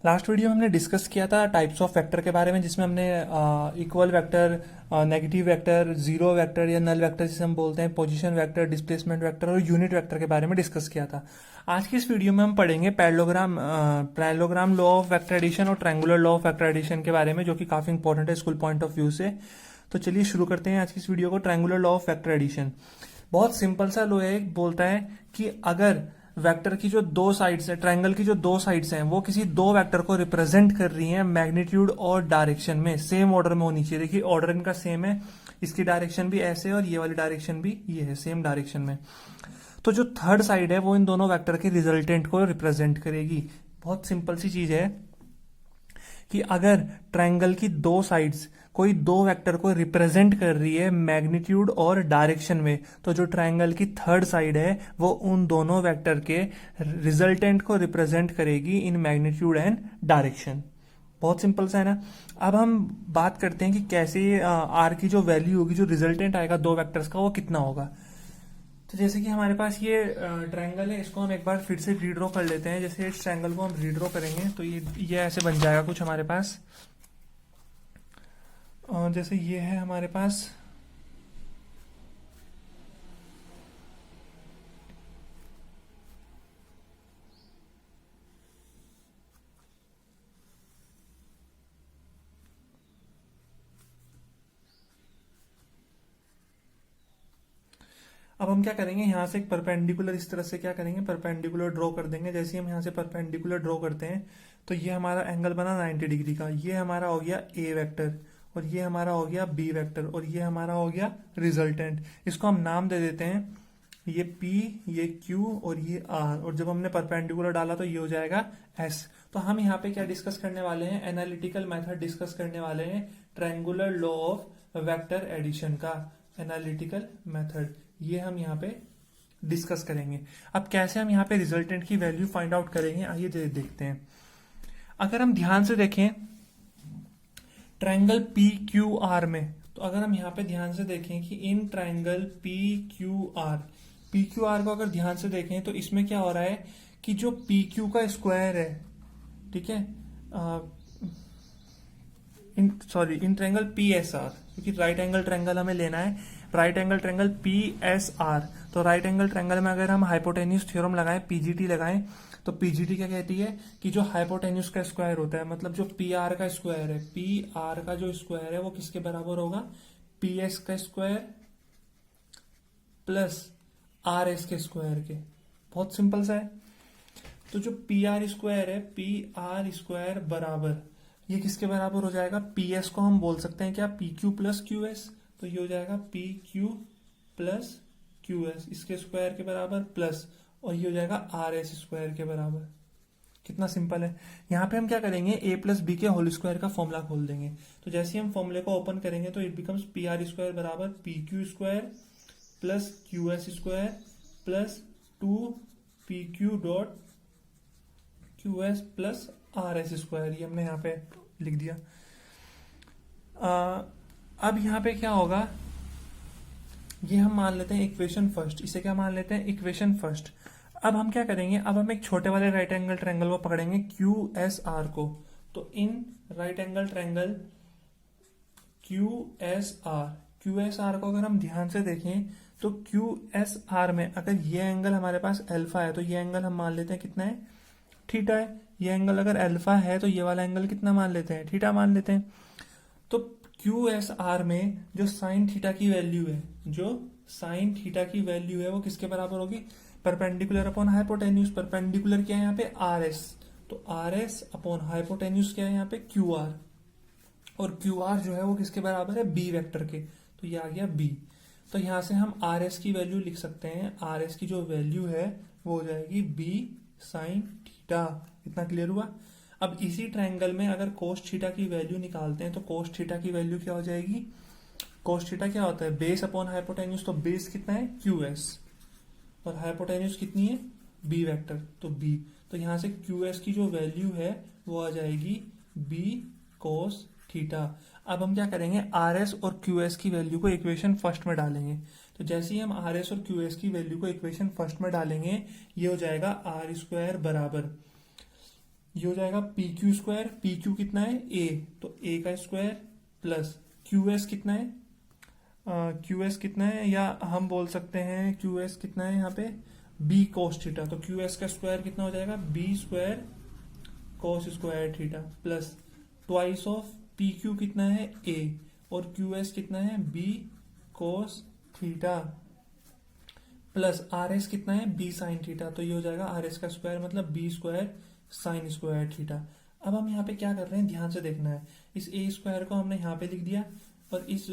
Last video में हमने discuss किया था टाइप्स ऑफ वेक्टर के बारे में, जिसमें हमने equal vector, negative vector, zero vector या नल वेक्टर जिसे हम बोलते हैं, पोजीशन वेक्टर, डिस्प्लेसमेंट वेक्टर और यूनिट वेक्टर के बारे में डिस्कस किया था। आज की इस वीडियो में हम पढ़ेंगे parallelogram law of vector addition और triangular law of vector addition के बारे में, जो कि काफी इंपॉर्टेंट है स्कूल पॉइंट ऑफ व्यू से। तो चलिए शुरू करते हैं आज की इस वीडियो को। Triangular law of vector addition बहुत सिंपल सा लॉ है। बोलता है कि अगर वेक्टर की जो दो साइड्स है, ट्रायंगल की जो दो साइड्स हैं, वो किसी दो वेक्टर को रिप्रेजेंट कर रही हैं मैग्नीट्यूड और डायरेक्शन में, सेम ऑर्डर में होनी चाहिए। देखिए ऑर्डर इनका सेम है, इसकी डायरेक्शन भी ऐसे है और ये वाली डायरेक्शन भी ये है, सेम डायरेक्शन में। तो जो थर्ड साइड है वो इन दोनों वेक्टर के रिजल्टेंट को रिप्रेजेंट करेगी। बहुत सिंपल सी चीज है कि अगर ट्रायंगल की दो साइड्स कोई दो वेक्टर को रिप्रेजेंट कर रही है मैग्नीट्यूड और डायरेक्शन में, तो जो ट्रायंगल की थर्ड साइड है वो उन दोनों वेक्टर के रिजल्टेंट को रिप्रेजेंट करेगी इन मैग्नीट्यूड एंड डायरेक्शन। बहुत सिंपल सा है ना। अब हम बात करते हैं कि कैसे आर की जो वैल्यू होगी, जो रिजल्टेंट आएगा दो वेक्टर्स का, वो कितना होगा। तो जैसे कि हमारे पास ये ट्रायंगल है, इसको हम एक बार फिर से रीड्रॉ कर लेते हैं। जैसे इस ट्रायंगल को हम रीड्रॉ करेंगे तो ये ऐसे बन जाएगा कुछ हमारे पास। जैसे ये है हमारे पास, अब हम क्या करेंगे, यहाँ से एक परपेंडिकुलर इस तरह से क्या करेंगे, परपेंडिकुलर ड्रॉ कर देंगे। जैसे हम यहाँ से परपेंडिकुलर ड्रॉ करते हैं तो ये हमारा एंगल बना 90 डिग्री का। ये हमारा हो गया ए वेक्टर और ये हमारा हो गया बी वेक्टर और ये हमारा हो गया रिजल्टेंट। इसको हम नाम दे देते हैं, ये P, ये Q और ये R। और जब हमने परपेंडिकुलर डाला तो ये हो जाएगा S। तो हम यहाँ पे क्या डिस्कस करने वाले हैं, एनालिटिकल मेथड डिस्कस करने वाले हैं triangular law of vector addition का। एनालिटिकल मेथड ये हम यहाँ पे डिस्कस करेंगे। अब कैसे हम यहाँ पे रिजल्टेंट की वैल्यू फाइंड आउट करेंगे, आइए देखते हैं। अगर हम ध्यान से देखें ट्रायंगल पी क्यू आर में, तो अगर हम यहाँ पे ध्यान से देखें कि in triangle P Q R को अगर ध्यान से देखें तो इसमें क्या हो रहा है कि जो पी क्यू का स्क्वायर है, ठीक है, in triangle P S R, क्योंकि राइट एंगल ट्रायंगल हमें लेना है, right angle triangle P S R. तो राइट एंगल ट्रायंगल में अगर हम हाइपोटेन्यूज थ्योरम लगाएं, पीजीटी लगाएं, तो पीजीटी क्या कहती है कि जो हाइपोटेन्यूज का स्क्वायर होता है, मतलब जो पी आर का स्क्वायर है, पी आर का जो स्क्वायर है वो किसके बराबर होगा, पी एस का स्क्वायर प्लस आर एस के स्क्वायर के। बहुत सिंपल सा है। तो जो पी आर स्क्वायर है, पी आर स्क्वायर बराबर ये किसके बराबर हो जाएगा, पी एस को हम बोल सकते हैं क्या, P Q plus Q S. तो ये हो जाएगा P Q plus Q S, इसके स्क्वायर के बराबर प्लस, और ये हो जाएगा आर एस स्क्वायर के बराबर। कितना सिंपल है। यहाँ पे हम क्या करेंगे, ए प्लस बी के होल स्क्वायर का फॉर्मूला खोल देंगे। तो जैसे ही हम फॉर्मूले को ओपन करेंगे तो it becomes P R square बराबर P Q square plus Q S square plus 2 P Q dot Q S plus R S square. ये हमने यहाँ पे लिख दिया। अब यहाँ पे क्या होगा, ये हम मान लेते हैं इक्वेशन फर्स्ट, इसे क्या मान लेते हैं, इक्वेशन फर्स्ट। अब हम क्या करेंगे, अब हम एक छोटे वाले राइट एंगल ट्रायंगल को पकड़ेंगे, क्यू एस आर को। तो in right angle triangle Q S R को अगर हम ध्यान से देखें तो क्यू एस आर में अगर ये एंगल हमारे पास अल्फा है तो ये एंगल हम मान लेते हैं कितना है, थीटा है। ये एंगल अगर अल्फा है तो ये वाला एंगल कितना मान लेते हैं, थीटा मान लेते हैं। तो क्यू एस आर में जो साइन थीटा की वैल्यू है, जो साइन थीटा की वैल्यू है वो किसके बराबर होगी, परपेंडिकुलर अपॉन हाइपोटेन्यूज। परपेंडिकुलर क्या है यहाँ पे, आर एस। तो आर एस अपॉन हाइपोटेन्यूज क्या है यहाँ पे, क्यू आर। और क्यू आर जो है वो किसके बराबर है, बी वेक्टर के। तो ये आ गया बी। तो यहां से हम आर एस की वैल्यू लिख सकते हैं। आर एस की जो वैल्यू है वो हो जाएगी बी साइन थीटा। इतना क्लियर हुआ। अब इसी ट्रायंगल में अगर कोस थीटा की वैल्यू निकालते हैं तो कोस थीटा की वैल्यू क्या हो जाएगी, कोस थीटा क्या होता है, बेस अपॉन हाइपोटेन्यूज। तो बेस कितना है, क्यू एस, और हाइपोटेन्यूज कितनी है, बी वेक्टर, तो बी। तो यहां से क्यू एस की जो वैल्यू है वो आ जाएगी बी कोस थीटा। अब हम क्या करेंगे, आर एस और क्यू एस की वैल्यू को इक्वेशन फर्स्ट में डालेंगे। तो जैसे ही हम आर एस और क्यू एस की वैल्यू को इक्वेशन फर्स्ट में डालेंगे, ये हो जाएगा आर स्क्वायर बराबर ये हो जाएगा P Q square, P Q कितना है ए, तो ए का स्क्वायर प्लस क्यू एस कितना है, क्यू एस कितना है, या हम बोल सकते हैं क्यू एस कितना है यहाँ पे बी कोस थीटा, तो क्यू एस का स्क्वायर कितना हो जाएगा B square cos square theta plus twice of P Q कितना है ए और क्यू एस कितना है B cos theta plus R S कितना है बी साइन थीटा, तो ये हो जाएगा आर एस का स्क्वायर मतलब B square sine square theta. अब हम यहाँ पे क्या कर रहे हैं, ध्यान से देखना है, इस ए स्क्वायर को हमने यहाँ पे लिख दिया और इस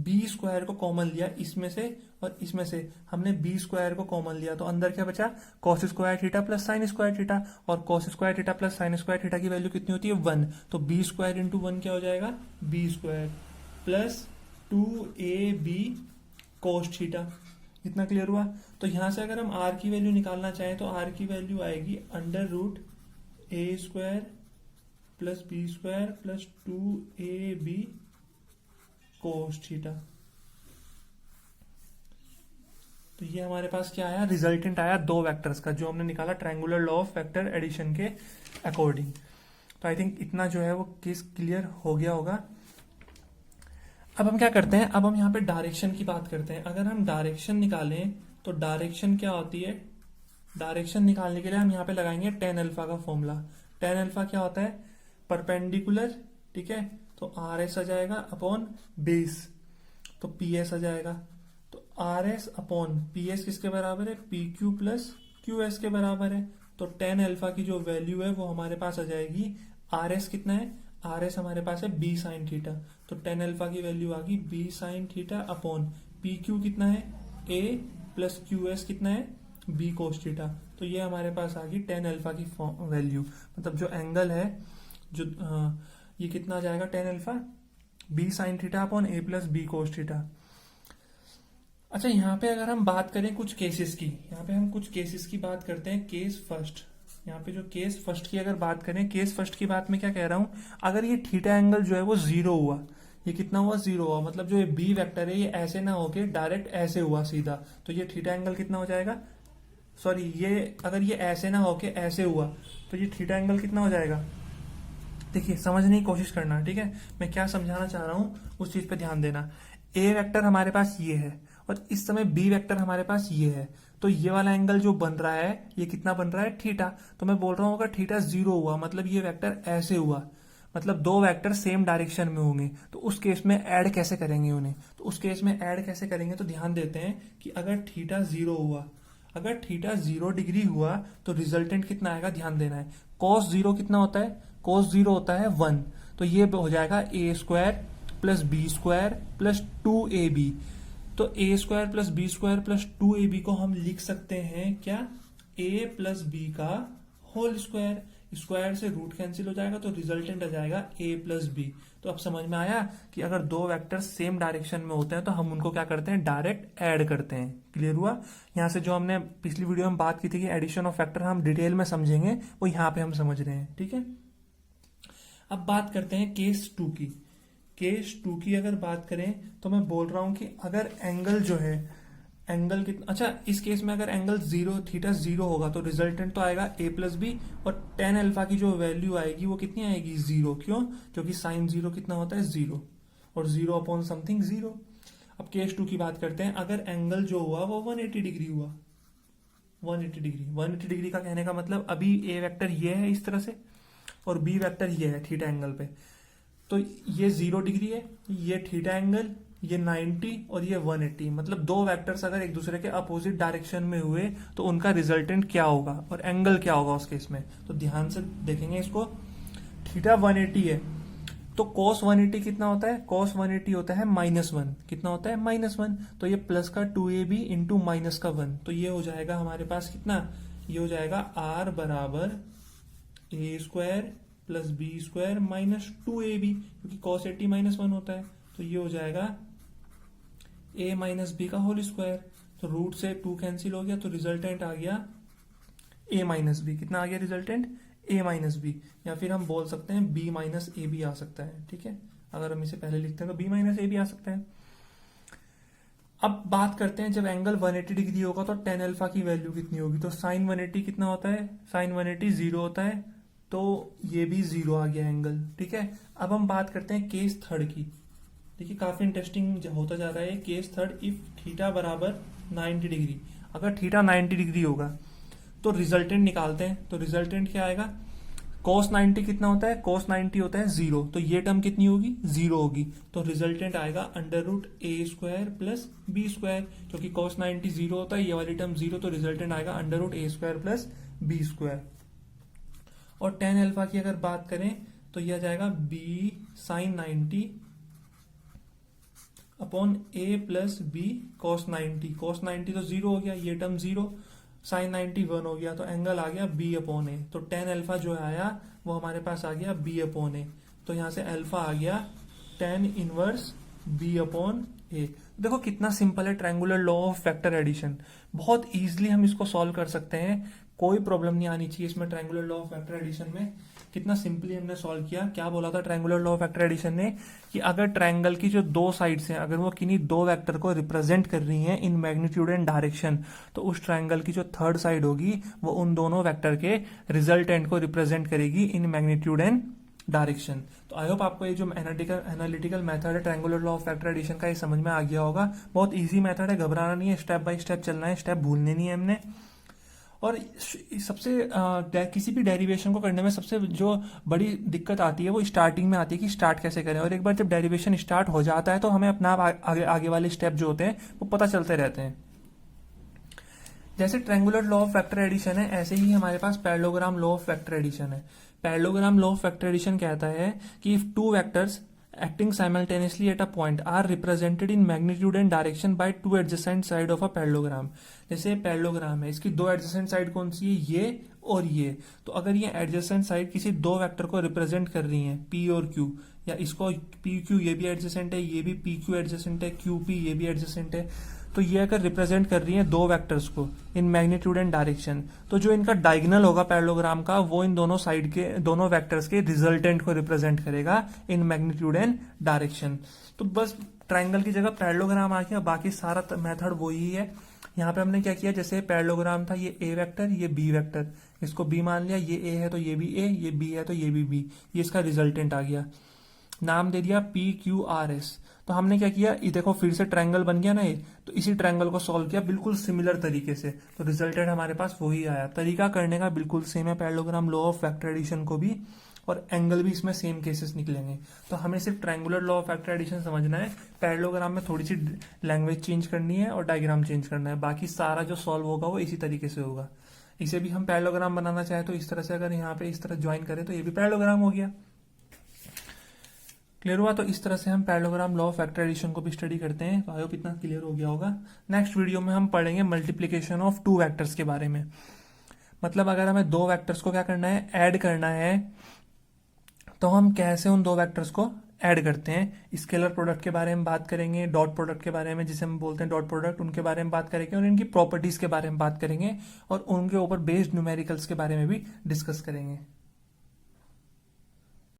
बी स्क्वायर को कॉमन लिया इसमें से, और इसमें से हमने बी स्क्वायर को कॉमन लिया, तो अंदर क्या बचा cos square theta plus sine square theta, और cos square theta plus sine square theta की वैल्यू कितनी होती है 1, तो बी स्क्वायर इंटू 1 क्या हो जाएगा B square plus 2ab cos theta. इतना क्लियर हुआ। तो यहां से अगर हम आर की वैल्यू निकालना चाहें तो आर की वैल्यू आएगी under root A square plus B square plus 2ab cos theta. तो ये हमारे पास क्या आया, रिजल्टेंट आया दो वेक्टर्स का जो हमने निकाला triangular law of vector addition के अकॉर्डिंग। तो आई थिंक इतना जो है वो केस क्लियर हो गया होगा। अब हम क्या करते हैं, अब हम यहाँ पे डायरेक्शन की बात करते हैं। अगर हम डायरेक्शन निकालें तो डायरेक्शन क्या होती है, डायरेक्शन निकालने के लिए हम यहाँ पे लगाएंगे टेन अल्फा का फॉर्मूला। टेन अल्फा क्या होता है परपेंडिकुलर, ठीक है, तो आर एस आ जाएगा अपॉन बेस, तो पी एस आ जाएगा, तो R S upon P S किसके बराबर है P Q plus Q S के बराबर है। तो टेन अल्फा की जो वैल्यू है वो हमारे पास आ जाएगी, आर एस कितना है, आर एस हमारे पास है बी साइन थीटा, तो टेन अल्फा की वैल्यू आ गई B sine theta upon P Q कितना है ए प्लस क्यू एस कितना है बी कोस थीटा। तो ये हमारे पास आ गई टेन अल्फा की वैल्यू, मतलब जो एंगल है जो ये कितना आ जाएगा tan alpha B sine theta upon A plus B cos theta. अच्छा यहाँ पे अगर हम बात करें कुछ केसेस की, यहाँ पे हम कुछ केसेस की बात करते हैं। केस फर्स्ट, यहाँ पे जो केस फर्स्ट की अगर बात करें, केस फर्स्ट की बात में क्या कह रहा हूं, अगर ये थीटा एंगल जो है वो जीरो हुआ, ये कितना हुआ जीरो हुआ, मतलब जो ये बी वेक्टर है ये ऐसे ना होके डायरेक्ट ऐसे हुआ सीधा, तो ये थीटा एंगल कितना हो जाएगा, सॉरी ये अगर ये ऐसे ना होके ऐसे हुआ तो ये थीटा एंगल कितना हो जाएगा। देखिए समझने की कोशिश करना, ठीक है, मैं क्या समझाना चाह रहा हूं उस चीज पे ध्यान देना। ए वेक्टर हमारे पास ये है और इस समय बी वेक्टर हमारे पास ये है, तो ये वाला एंगल जो बन रहा है ये कितना बन रहा है थीटा। तो मैं बोल रहा हूँ अगर थीटा जीरो हुआ मतलब ये वेक्टर ऐसे हुआ, मतलब दो वेक्टर सेम डायरेक्शन में होंगे, तो उस केस में ऐड कैसे करेंगे उन्हें, तो उस केस में ऐड कैसे करेंगे, तो ध्यान देते हैं कि अगर थीटा जीरो हुआ, अगर थीटा 0 डिग्री हुआ तो रिजल्टेंट कितना आएगा, ध्यान देना है। कॉस जीरो कितना होता है, कॉस जीरो होता है 1, तो ये हो जाएगा A square plus B square plus 2ab। तो A square plus B square plus 2ab को हम लिख सकते हैं क्या, ए प्लस बी का होल स्क्वायर, स्क्वायर से रूट कैंसिल हो जाएगा तो रिजल्टेंट आ जाएगा ए प्लस बी। तो अब समझ में आया कि अगर दो वेक्टर सेम डायरेक्शन में होते हैं तो हम उनको क्या करते हैं डायरेक्ट ऐड करते हैं। क्लियर हुआ। यहाँ से जो हमने पिछली वीडियो में बात की थी कि एडिशन ऑफ फैक्टर हम डिटेल में समझेंगे, वो यहाँ पे हम समझ रहे हैं, ठीक है। अब बात करते हैं केस 2 की। केस 2 की अगर बात करें तो मैं बोल रहा हूं कि अगर एंगल जो है, एंगल कितना, अच्छा इस केस में अगर एंगल जीरो थीटा जीरो होगा तो रिजल्टेंट तो आएगा ए प्लस बी, और टेन अल्फा की जो वैल्यू आएगी वो कितनी आएगी जीरो। क्यों, क्योंकि साइन जीरो कितना होता है जीरो, और जीरो अपॉन समथिंग जीरो। अब केस 2 की बात करते हैं, अगर एंगल जो हुआ वो 180 डिग्री हुआ, 180 डिग्री, 180 डिग्री का कहने का मतलब अभी ए वेक्टर ये है इस तरह से और बी वेक्टर ये है थीटा एंगल पे, तो ये 0 डिग्री है, ये थीटा एंगल, ये 90 और ये 180, मतलब दो वेक्टर्स अगर एक दूसरे के अपोजिट डायरेक्शन में हुए तो उनका रिजल्टेंट क्या होगा और एंगल क्या होगा उस केस में। तो ध्यान से देखेंगे इसको, थीटा 180 है तो cos 180 कितना होता है, cos 180 होता है -1, कितना होता है -1, तो ये प्लस का 2ab इंटू माइनस का 1, तो ये हो जाएगा हमारे पास कितना, ये हो जाएगा r बराबर A square plus B square minus 2ab, क्योंकि cos 80 -1 होता है, तो ये हो जाएगा a माइनस बी का होल स्क्वायर, तो रूट से 2 कैंसिल हो गया तो रिजल्टेंट आ गया a माइनस बी। कितना आ गया रिजल्टेंट, a माइनस बी, या फिर हम बोल सकते हैं b माइनस ए बी आ सकता है, ठीक है। अगर हम इसे पहले लिखते हैं तो b माइनस ए बी आ सकता है। अब बात करते हैं जब एंगल 180 डिग्री होगा तो टेन अल्फा की वैल्यू कितनी होगी, तो साइन 180 कितना होता है, साइन 180 जीरो होता है, तो ये भी 0 आ गया एंगल। ठीक है, अब हम बात करते हैं केस थर्ड की। देखिए काफी इंटरेस्टिंग होता जा रहा है केस थर्ड। इफ थीटा बराबर 90 डिग्री, अगर थीटा 90 डिग्री होगा तो रिजल्टेंट निकालते हैं। तो रिजल्टेंट क्या आएगा, cos 90 कितना होता है, cos 90 होता है 0, तो ये टर्म कितनी होगी, 0 होगी। तो रिजल्टेंट आएगा √a² प्लस b², क्योंकि cos 90 0 होता है, ये वाली टर्म 0, तो रिजल्टेंट आएगा √a² प्लस b²। और tan अल्फा की अगर बात करें तो यह आ जाएगा b sin 90 upon a plus b cos 90। cos 90 तो 0 हो गया, ये टर्म 0, साइन 90 1 हो गया, तो एंगल आ गया b अपॉन ए। तो tan अल्फा जो आया वो हमारे पास आ गया b अपॉन ए। तो यहां से अल्फा आ गया tan inverse b upon A. देखो कितना सिंपल है triangular law of vector addition, बहुत इजीली हम इसको सॉल्व कर सकते हैं, कोई प्रॉब्लम नहीं आनी चाहिए इसमें। Triangular law of vector addition में कितना सिंपली हमने सॉल्व किया। क्या बोला था triangular law of vector addition ने, कि अगर ट्रायंगल की जो दो साइड्स हैं अगर वो किन्हीं दो वेक्टर को रिप्रेजेंट कर रही हैं इन मैग्नीट्यूड एंड डायरेक्शन, तो उस ट्रायंगल की जो थर्ड साइड होगी वो उन दोनों वेक्टर के रिजल्टेंट को रिप्रेजेंट करेगी इन मैग्नीट्यूड एंड डायरेक्शन। तो आई होप आपको ये जो एनालिटिकल मेथड है triangular law of vector addition का, ये समझ में आ गया होगा। बहुत इजी मेथड है, घबराना नहीं है, स्टेप बाय स्टेप चलना है, स्टेप भूलने नहीं है हमने। और सबसे किसी भी डेरिवेशन को करने में सबसे जो बड़ी दिक्कत आती है वो स्टार्टिंग में आती है कि स्टार्ट कैसे करें। और एक बार जब डेरिवेशन स्टार्ट हो जाता है तो हमें अपना आगे वाले स्टेप जो होते हैं वो पता चलते रहते हैं। जैसे triangular law of vector addition है, ऐसे ही हमारे पास parallelogram law of vector addition है। Parallelogram law of vector addition कहता है कि if two vectors acting simultaneously at a point are represented in magnitude and direction by two adjacent side of a parallelogram। जैसे parallelogram है, इसकी दो adjacent side कौन सी है, ये और ये। तो अगर ये एडजेसेंट साइड किसी दो वेक्टर को रिप्रेजेंट कर रही हैं p और q, या इसको p q ये भी एडजेसेंट है, ये भी p q एडजेसेंट है, q p ये भी एडजेसेंट है, तो ये अगर रिप्रेजेंट कर रही है दो वेक्टर्स को इन मैग्नीट्यूड एंड डायरेक्शन, तो जो इनका डायगोनल होगा पैरेललोग्राम का वो इन दोनों साइड के दोनों वेक्टर्स के रिजल्टेंट को रिप्रेजेंट करेगा इन मैग्नीट्यूड एंड डायरेक्शन। तो बस ट्रायंगल की जगह पैरेललोग्राम आ गया, बाकी सारा मेथड वही है। यहाँ पे हमने क्या किया, जैसे पैरेललोग्राम था, ये ए वेक्टर ये बी वेक्टर, इसको बी मान लिया, ये ए है तो ये भी ए, ये बी है तो ये भी बी, ये इसका रिजल्टेंट आ गया, नाम दे दिया पी क्यू आर एस। तो हमने क्या किया, ये देखो फिर से ट्रायंगल बन गया ना ये, तो इसी ट्रायंगल को सॉल्व किया बिल्कुल सिमिलर तरीके से, तो रिजल्टेंट हमारे पास वही आया। तरीका करने का बिल्कुल सेम है parallelogram law of vector addition को भी, और एंगल भी इसमें सेम केसेस निकलेंगे। तो हमें सिर्फ triangular law of vector addition समझना है, पैरेललोग्राम में थोड़ी सी लैंग्वेज चेंज करनी है और डायग्राम चेंज करना है, बाकी सारा जो सॉल्व होगा वो इसी तरीके से होगा। इसे भी हम पैरेललोग्राम बनाना चाहे तो इस तरह से, अगर यहाँ पे इस तरह ज्वाइन करें तो ये भी पैरेललोग्राम हो गया। क्लियर हुआ? तो इस तरह से हम parallelogram law of vector addition को भी स्टडी करते हैं। तो आई होप इतना क्लियर हो गया होगा। नेक्स्ट वीडियो में हम पढ़ेंगे मल्टीप्लीकेशन ऑफ टू वेक्टर्स के बारे में। मतलब अगर हमें दो वेक्टर्स को क्या करना है, ऐड करना है, तो हम कैसे उन दो वेक्टर्स को ऐड करते हैं। स्केलर प्रोडक्ट के बारे में बात करेंगे, डॉट प्रोडक्ट के बारे में जिसे हम बोलते हैं डॉट प्रोडक्ट, उनके बारे में बात करेंगे, और इनकी प्रॉपर्टीज के बारे में बात करेंगे, और उनके ऊपर बेस्ड न्यूमेरिकल्स के बारे में भी डिस्कस करेंगे।